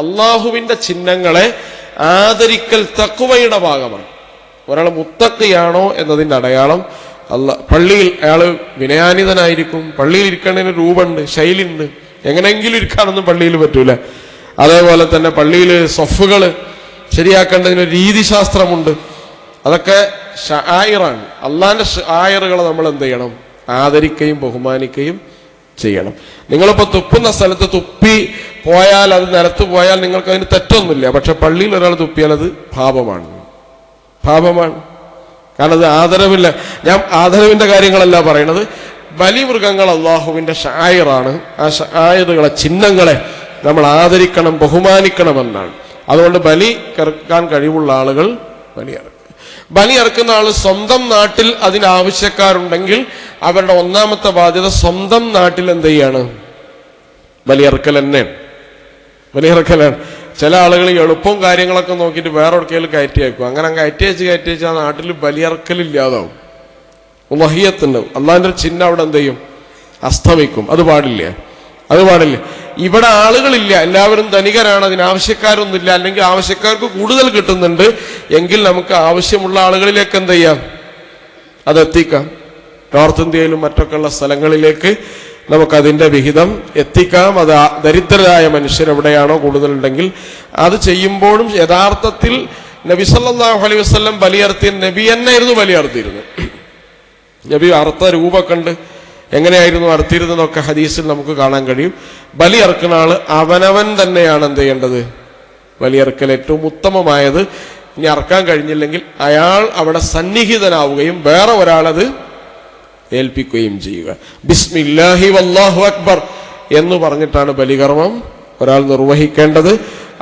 അള്ളാഹുവിന്റെ ചിഹ്നങ്ങളെ ആദരിക്കൽ തഖ്വയുടെ ഭാഗമാണ്. ഒരാൾ മുത്തഖിയാണോ എന്നതിന്റെ അടയാളം പള്ളിയിൽ അയാൾ വിനയാനിതനായിരിക്കും. പള്ളിയിൽ ഇരിക്കേണ്ടതിന് രൂപമുണ്ട്, ശൈലിയുണ്ട്. എങ്ങനെയെങ്കിലും ഇരിക്കാനൊന്നും പള്ളിയിൽ പറ്റൂല. അതേപോലെ തന്നെ പള്ളിയിൽ സഫുകൾ ശരിയാക്കേണ്ടതിന് രീതിശാസ്ത്രമുണ്ട്. അതൊക്കെ ഷആയിറാണ്. അള്ളാന്റെ ഷആയിറുകളെ നമ്മൾ എന്ത് ചെയ്യണം? ആദരിക്കുകയും ബഹുമാനിക്കുകയും ചെയ്യണം. നിങ്ങളിപ്പോ തുപ്പുന്ന സ്ഥലത്ത് തുപ്പി പോയാൽ, അത് നിലത്ത് പോയാൽ നിങ്ങൾക്ക് അതിന് തെറ്റൊന്നുമില്ല. പക്ഷെ പള്ളിയിൽ ഒരാൾ തുപ്പിയാൽ അത് പാപമാണ്. കാരണം അത് ആദരവില്ല. ഞാൻ ആദരവിന്റെ കാര്യങ്ങളല്ല പറയണത്. ബലിമൃഗങ്ങൾ അള്ളാഹുവിന്റെ ഷആയിറാണ്. ആ ഷആയിറുകളെ, ചിഹ്നങ്ങളെ നമ്മൾ ആദരിക്കണം, ബഹുമാനിക്കണമെന്നാണ്. അതുകൊണ്ട് ബലി ഇറക്കാൻ കഴിവുള്ള ആളുകൾ ബലി ഇറക്കുന്ന ആൾ സ്വന്തം നാട്ടിൽ അതിന് ആവശ്യക്കാരുണ്ടെങ്കിൽ അവരുടെ ഒന്നാമത്തെ ബാധ്യത സ്വന്തം നാട്ടിൽ എന്ത് ചെയ്യാണ്? ബലിയിറക്കൽ ബലിയിറക്കലാണ്. ചില ആളുകൾ എളുപ്പവും കാര്യങ്ങളൊക്കെ നോക്കിയിട്ട് വേറെ എവിടേക്കെങ്കിലും കയറ്റി അയക്കും. അങ്ങനെ കയറ്റി വെച്ച് ആ നാട്ടിൽ ബലിയിറക്കലില്ലാതാവും. വഹിയത്തുണ്ടാവും. അള്ളാഹിന്റെ ചിഹ്നം അവിടെ എന്ത് ചെയ്യും? അസ്തമിക്കും. അത് പാടില്ല. ഇവിടെ ആളുകളില്ല, എല്ലാവരും ധനികരാണ്, അതിനാവശ്യക്കാരൊന്നുമില്ല. അല്ലെങ്കിൽ ആവശ്യക്കാർക്ക് കൂടുതൽ കിട്ടുന്നുണ്ട് എങ്കിൽ നമുക്ക് ആവശ്യമുള്ള ആളുകളിലേക്ക് എന്ത് ചെയ്യാം? അതെത്തിക്കാം. നോർത്ത് ഇന്ത്യയിലും മറ്റൊക്കെയുള്ള സ്ഥലങ്ങളിലേക്ക് നമുക്കതിൻ്റെ വിഹിതം എത്തിക്കാം. അത് ദരിദ്രരായ മനുഷ്യരെവിടെയാണോ കൂടുതലുണ്ടെങ്കിൽ അത് ചെയ്യുമ്പോഴും യഥാർത്ഥത്തിൽ നബി സല്ലല്ലാഹു അലൈഹി വസല്ലം ബലിയർത്തിയ നബി എന്നായിരുന്നു ബലിയർത്തിയിരുന്നത്. നബി അർത്ഥ രൂപമൊക്കെ ഉണ്ട്. എങ്ങനെയായിരുന്നു അറുത്തിരുന്നതൊക്കെ ഹദീസിൽ നമുക്ക് കാണാൻ കഴിയും. ബലിയർക്കുന്ന ആള് അവനവൻ തന്നെയാണ് എന്ത് ചെയ്യേണ്ടത്? ബലിയർക്കൽ ഏറ്റവും ഉത്തമമായത്. ഇനി അറക്കാൻ കഴിഞ്ഞില്ലെങ്കിൽ അയാൾ അവിടെ സന്നിഹിതനാവുകയും വേറെ ഒരാളത് ഏൽപ്പിക്കുകയും ചെയ്യുക. ബിസ്മില്ലാഹി വല്ലാഹു അക്ബർ എന്ന് പറഞ്ഞിട്ടാണ് ബലികർമ്മം ഒരാൾ നിർവഹിക്കേണ്ടത്.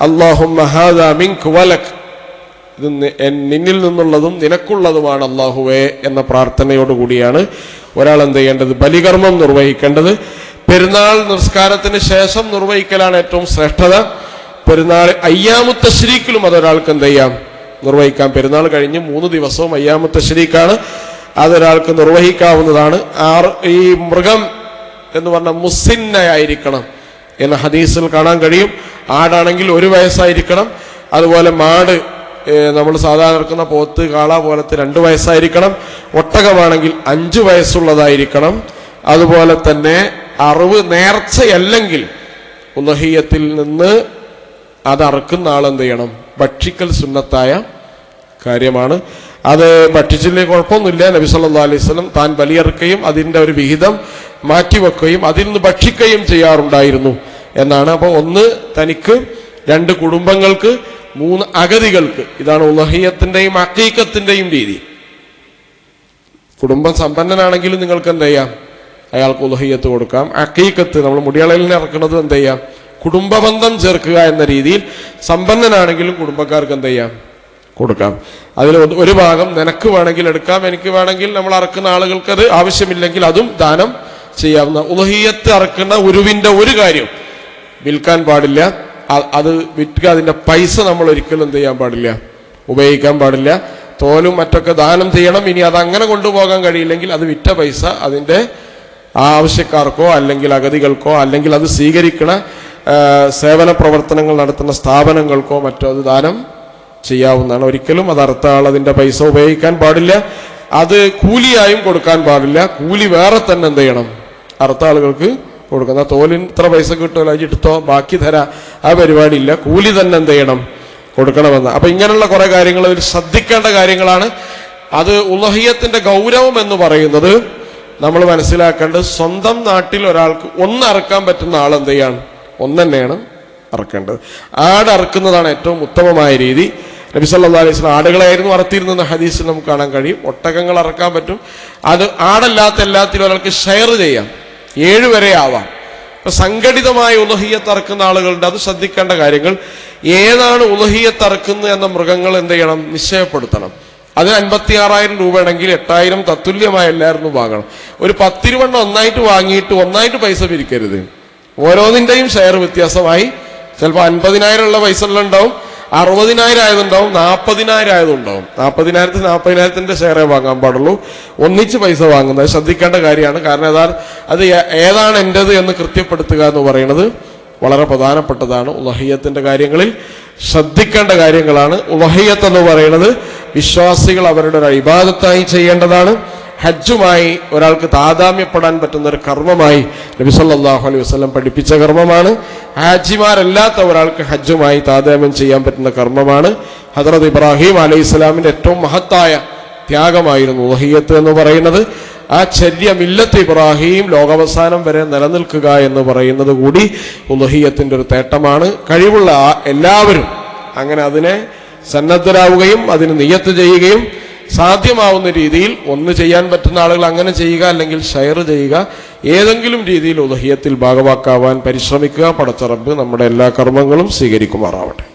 അല്ലാഹുമ്മ ഹാദാ മിൻക വലക്, ഇത് നിന്നിൽ നിന്നുള്ളതും നിനക്കുള്ളതുമാണ് അല്ലാഹുവേ എന്ന പ്രാർത്ഥനയോടുകൂടിയാണ് ഒരാൾ എന്ത് ചെയ്യേണ്ടത്? ബലികർമ്മം നിർവഹിക്കേണ്ടത്. പെരുന്നാൾ നിസ്കാരത്തിന് ശേഷം നിർവഹിക്കലാണ് ഏറ്റവും ശ്രേഷ്ഠത. പെരുന്നാൾ അയ്യാമു തശ്രീക്കിലും അതൊരാൾക്ക് എന്ത് ചെയ്യാം? നിർവഹിക്കാം. പെരുന്നാൾ കഴിഞ്ഞ് 3 ദിവസവും അയ്യാമു തശ്രീക്കാണ്, അതൊരാൾക്ക് നിർവഹിക്കാവുന്നതാണ്. ഈ മൃഗം എന്ന് പറഞ്ഞാൽ മുസിന്നയായിരിക്കണം എന്ന ഹദീസിൽ കാണാൻ കഴിയും. ആടാണെങ്കിൽ 1 വയസ്സായിരിക്കണം. അതുപോലെ മാട്, നമ്മൾ സാധാരണ ഇറക്കുന്ന പോത്ത്, കാള പോലത്തെ 2 വയസ്സായിരിക്കണം. ഒട്ടകമാണെങ്കിൽ 5 വയസ്സുള്ളതായിരിക്കണം. അതുപോലെ തന്നെ അറിവ് നേർച്ചയല്ലെങ്കിൽ ഉലഹിയത്തിൽ നിന്ന് അത് അറക്കുന്ന ആളെന്ത് ചെയ്യണം? ഭക്ഷിക്കൽ സുന്നത്തായ കാര്യമാണ്. അത് ഭക്ഷിച്ചില്ലെങ്കിൽ കുഴപ്പമൊന്നുമില്ല. നബി സല്ലല്ലാഹു അലൈഹി വസല്ലം താൻ ബലിയറുക്കുകയും അതിൻ്റെ ഒരു വിഹിതം മാറ്റിവെക്കുകയും അതിൽ നിന്ന് ഭക്ഷിക്കുകയും ചെയ്യാറുണ്ടായിരുന്നു എന്നാണ്. അപ്പോൾ 1 തനിക്ക്, 2 കുടുംബങ്ങൾക്ക്, 3 അഗതികൾക്ക്. ഇതാണ് ഉലഹിയത്തിന്റെയും അഖീഖത്തിന്റെയും രീതി. കുടുംബം സമ്പന്നനാണെങ്കിലും നിങ്ങൾക്ക് എന്ത് ചെയ്യാം? അയാൾക്ക് ഉലഹിയത്ത് കൊടുക്കാം. അഖീഖത്ത് നമ്മൾ മുടിയളയിൽ ഇറക്കുന്നത് എന്ത് ചെയ്യാം? കുടുംബബന്ധം ചേർക്കുക എന്ന രീതിയിൽ സമ്പന്നനാണെങ്കിലും കുടുംബക്കാർക്ക് എന്ത് ചെയ്യാം? കൊടുക്കാം. അതിൽ ഒരു ഭാഗം നിനക്ക് വേണമെങ്കിൽ എടുക്കാം, എനിക്ക് വേണമെങ്കിൽ, നമ്മൾ അറക്കുന്ന ആളുകൾക്ക് അത് ആവശ്യമില്ലെങ്കിൽ അതും ദാനം ചെയ്യാവുന്ന. ഉലഹിയത്ത് അറക്കുന്ന ഉരുവിന്റെ ഒരു കാര്യം വിൽക്കാൻ പാടില്ല. അത് വിൽക്കുക, അതിന്റെ പൈസ നമ്മൾ ഒരിക്കലും എന്ത് ചെയ്യാൻ പാടില്ല? ഉപയോഗിക്കാൻ പാടില്ല. തോലും മറ്റൊക്കെ ദാനം ചെയ്യണം. ഇനി അത് അങ്ങനെ കൊണ്ടുപോകാൻ കഴിയില്ലെങ്കിൽ അത് വിറ്റ പൈസ അതിൻ്റെ ആവശ്യക്കാർക്കോ അല്ലെങ്കിൽ അഗതികൾക്കോ അല്ലെങ്കിൽ അത് സ്വീകരിക്കണ സേവന പ്രവർത്തനങ്ങൾ നടത്തുന്ന സ്ഥാപനങ്ങൾക്കോ മറ്റോ അത് ദാനം ചെയ്യാവുന്നതാണ്. ഒരിക്കലും അത് അറുത്ത ആൾ അതിൻ്റെ പൈസ ഉപയോഗിക്കാൻ പാടില്ല. അത് കൂലിയായും കൊടുക്കാൻ പാടില്ല. കൂലി വേറെ തന്നെ എന്ത് ചെയ്യണം? അറുത്ത ആളുകൾക്ക് കൊടുക്കുന്ന. തോലിന് ഇത്ര പൈസ കിട്ടുമല്ലോ, എടുത്തോ ബാക്കി തരാം, ആ പരിപാടിയില്ല. കൂലി തന്നെ എന്ത് ചെയ്യണം? കൊടുക്കണമെന്ന്. അപ്പൊ ഇങ്ങനെയുള്ള കുറെ കാര്യങ്ങൾ അതിൽ ശ്രദ്ധിക്കേണ്ട കാര്യങ്ങളാണ്. അത് ഉലഹിയത്തിന്റെ ഗൗരവം എന്ന് പറയുന്നത് നമ്മൾ മനസ്സിലാക്കേണ്ടത്, സ്വന്തം നാട്ടിൽ ഒരാൾക്ക് 1 അറക്കാൻ പറ്റുന്ന ആൾ എന്ത് ചെയ്യാണ്? 1 തന്നെയാണ് അറക്കേണ്ടത്. ആട് അറക്കുന്നതാണ് ഏറ്റവും ഉത്തമമായ രീതി. നബി സല്ലല്ലാഹു അലൈഹി വസല്ലം ആടുകളായിരുന്നു അറത്തിരുന്ന ഹദീസിൽ നമുക്ക് കാണാൻ കഴിയും. ഒട്ടകങ്ങൾ അറക്കാൻ പറ്റും. അത് ആടല്ലാത്ത എല്ലാത്തിലും ഒരാൾക്ക് ഷെയർ ചെയ്യാം. 7 വരെ ആവാം. ഇപ്പൊ സംഘടിതമായ ഉലഹിയത്ത് അറക്കുന്ന ആളുകളുണ്ട്. അത് ശ്രദ്ധിക്കേണ്ട കാര്യങ്ങൾ. ഏതാണ് ഉലഹിയത്ത് അറക്കുന്നത് എന്ന മൃഗങ്ങൾ എന്ത് ചെയ്യണം? നിശ്ചയപ്പെടുത്തണം. അതിന് 56,000 രൂപയാണെങ്കിൽ 8,000 തത്തുല്യമായ എല്ലാവരും വാങ്ങണം. ഒരു 10 രൂപ ഒന്നായിട്ട് വാങ്ങിയിട്ട് ഒന്നായിട്ട് പൈസ പിരിക്കരുത്. ഓരോന്നിന്റെയും ഷെയർ വ്യത്യാസമായി. ചിലപ്പോൾ 50,000 ഉള്ള പൈസ ഉണ്ടാവും, 60,000 ആയതുണ്ടാവും, 40,000 ആയതുണ്ടാവും. 40,000 40,000 ഷെയറേ വാങ്ങാൻ പാടുള്ളൂ. ഒന്നിച്ച് പൈസ വാങ്ങുന്നത് ശ്രദ്ധിക്കേണ്ട കാര്യമാണ്. കാരണം അത് ഏതാണ് എൻ്റെത് എന്ന് കൃത്യപ്പെടുത്തുക എന്ന് പറയുന്നത് വളരെ പ്രധാനപ്പെട്ടതാണ്. ഉളഹിയത്തിന്റെ കാര്യങ്ങളിൽ ശ്രദ്ധിക്കേണ്ട കാര്യങ്ങളാണ്. ഉളഹിയത്ത് എന്ന് പറയുന്നത് വിശ്വാസികൾ അവരുടെ ഒരു ഇബാദത്തായി ചെയ്യേണ്ടതാണ്. ഹജ്ജുമായി ഒരാൾക്ക് താദാമ്യപ്പെടാൻ പറ്റുന്ന ഒരു കർമ്മമായി നബി സല്ലല്ലാഹു അലൈഹി വസല്ലം പഠിപ്പിച്ച കർമ്മമാണ്. ഹാജിമാരല്ലാത്ത ഒരാൾക്ക് ഹജ്ജുമായി താദാമ്യം ചെയ്യാൻ പറ്റുന്ന കർമ്മമാണ്. ഹദ്റത്ത് ഇബ്രാഹിം അലൈഹിസ്സലാമിന്റെ ഏറ്റവും മഹത്തായ ത്യാഗമായിരുന്നു ഉളഹിയത്ത് എന്ന് പറയുന്നത്. ആ ചര്യ മില്ലത്ത് ഇബ്രാഹിം ലോകാവസാനം വരെ നിലനിൽക്കുക എന്ന് പറയുന്നത് കൂടി ഉളഹിയത്തിന്റെ ഒരു തേട്ടമാണ്. കഴിവുള്ള എല്ലാവരും അങ്ങനെ അതിനെ സന്നദ്ധരാവുകയും അതിന് നിയ്യത്ത് ചെയ്യുകയും സാധ്യമാവുന്ന രീതിയിൽ ഒന്ന് ചെയ്യാൻ പറ്റുന്ന ആളുകൾ അങ്ങനെ ചെയ്യുക, അല്ലെങ്കിൽ ഷെയർ ചെയ്യുക. ഏതെങ്കിലും രീതിയിൽ ഉളഹിയത്തിൽ ഭാഗവാക്കാവാൻ പരിശ്രമിക്കുക. പടച്ച റബ്ബ് നമ്മുടെ എല്ലാ കർമ്മങ്ങളും സ്വീകരിക്കുമാറാവട്ടെ.